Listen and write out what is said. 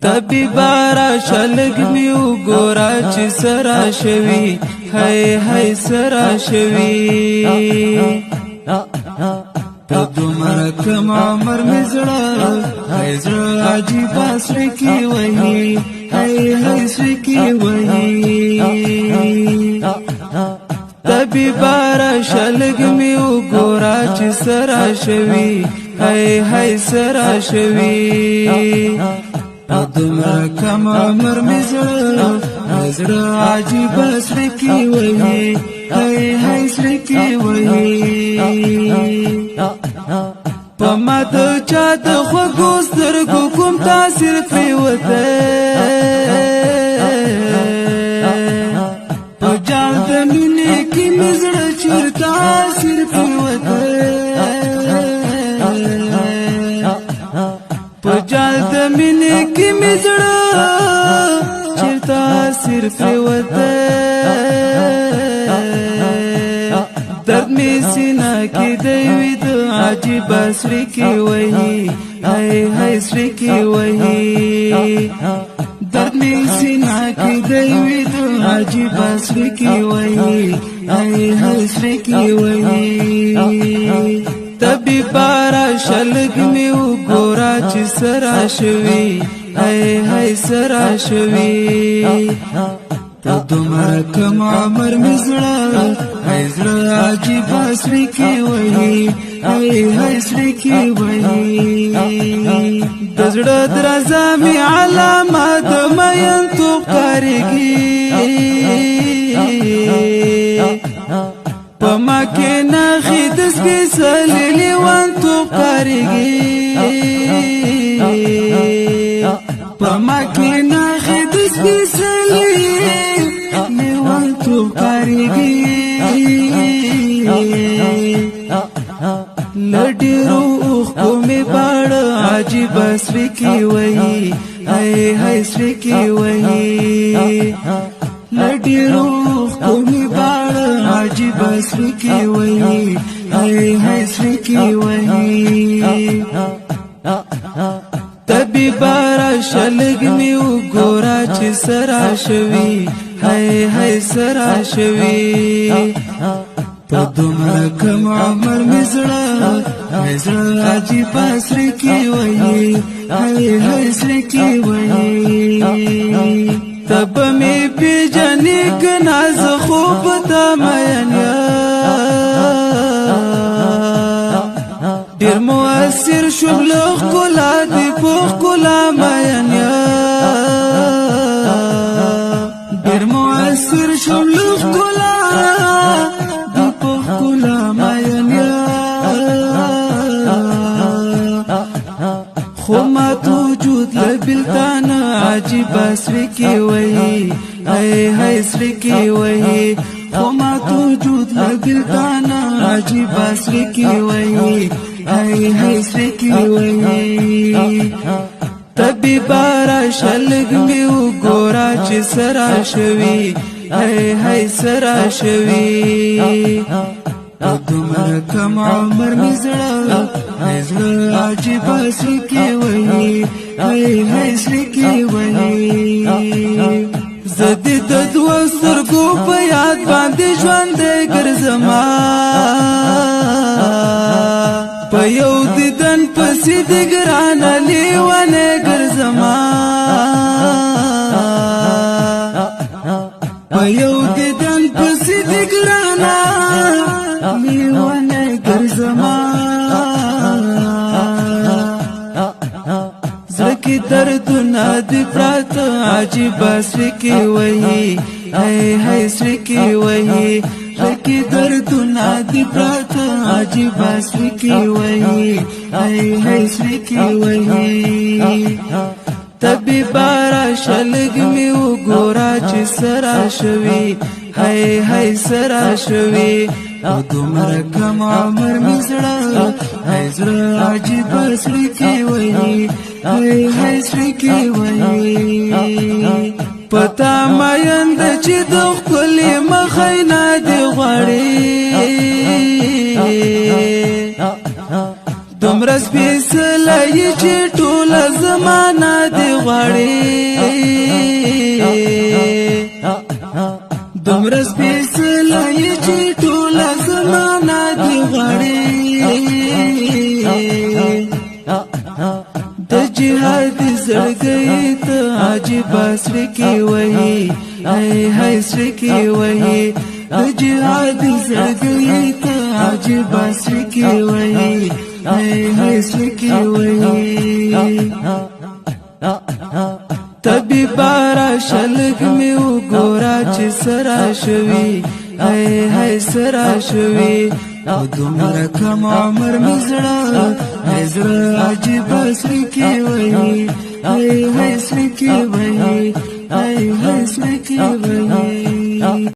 طبيبارا شلګ می وګورا چې سرا شوي هاي هاي سرا شوي په دومره کم عمر می زړه هاي زړه عجیب اسره کی وهي هاي هاي سره کی وهي طبيبارا شلګ می وګورا چې سرا شوي هاي هاي سرا شوي دومره کم عمر می زړه زړه عجیب اسره کی وهي هاي هاي سره کی وهي پما د چا د خوږو سترګو کوم تاثیر پریوته په جال د مینې کې مې زړه چیر تاثیر پریوته په جال د مینې کې مې زړه چیر تاثیر پریوته درد می سینا کی دیوی د عجیب اسری کی وهی هاي هاي اسری کی وهی درد می سینا کی دیوی د عجیب اسری کی وهی هاي هاي اسری کی وهی طبيبارا شلګ می وګورا چې سرا شوي هاي هاي سرا شوي دومره کم عمر می زړه هاي زړه عجیب اسره کی وهي هاي هاي اسره کی وهي د زړه درزه می علامه د مین تو کارګي پما کې نه خدس کې سلیلی وان تو کارګي پما کې نه خدس کې سلیلی وان تو کارګي لډیرو خو می باړ عجیب اسره کی وهي هاي هاي اسره کی وهي لډیرو خو می باړ عجیب اسره کی وهي هاي هاي اسره کی وهي طبيبارا شلګ می وګورا چې سرا شوي هاي هاي سرا شوي په دومره کم عمر می زړه هاي زړه عجیب اسره کی وهي هاي هاي اسره کی وهي تب می پیجنې کنا ز خوب تا مین ډیر مؤثر شغل کلا دی پوخ کلا مین ډیر مؤثر شغل کلا دی پوخ کلا مین خو ما توجود لبلتان عجیب اسره کی وهي هاي هاي اسره کی وهي خو ما توجود لبلتان عجیب اسره کی وهي هاي هاي اسره کی وهي طبيبارا شلګ می وګورا چې سرا شوي هاي هاي سرا شوي دومره کم عمر می زړه هاي زړه عجیب اسره کی وهي هاي هاي اسره کی وهي زدي د دوه سترګو په یاد باندې ژوند ګرځما په یو دیدن پسې د ګران لیوانه ګرځما په یو دیدن پسې د ګران لیوانه ګرځما زړه دردونه دی پرات عجیب اسره کی وهي هاي هاي اسره کی وهي زړه دردونه دی پرات عجیب اسره کی وهي هاي هاي اسره کی وهي طبيبارا شلګ می وګورا چې سرا شوي هاي هاي سرا شوي دومره کم عمر می زړه هاي زړه عجیب اسره کی وهي هاي هاي اسره کی وهي پتا مایند چې د خپل مخینا دی غړي دومره سپېڅلی چې ټوله زمانه دې غواړي دومره سپېڅلی چې ټوله زمانه دې غواړي د جهاد زړګی ته عجیبه زړه کې وهي هی هی زړه کې وهي د جهاد زړګی ته عجیبه زړه کې وهي هی هی زړه کې وهي طبیبه راشه لږ مې وګوره چې څه راشوي هی هی څه راشوي او دومره کم عمر مې زړه عجیبه زړه کې وهي هی هی زړه کې وهي هی هی زړه کې وهي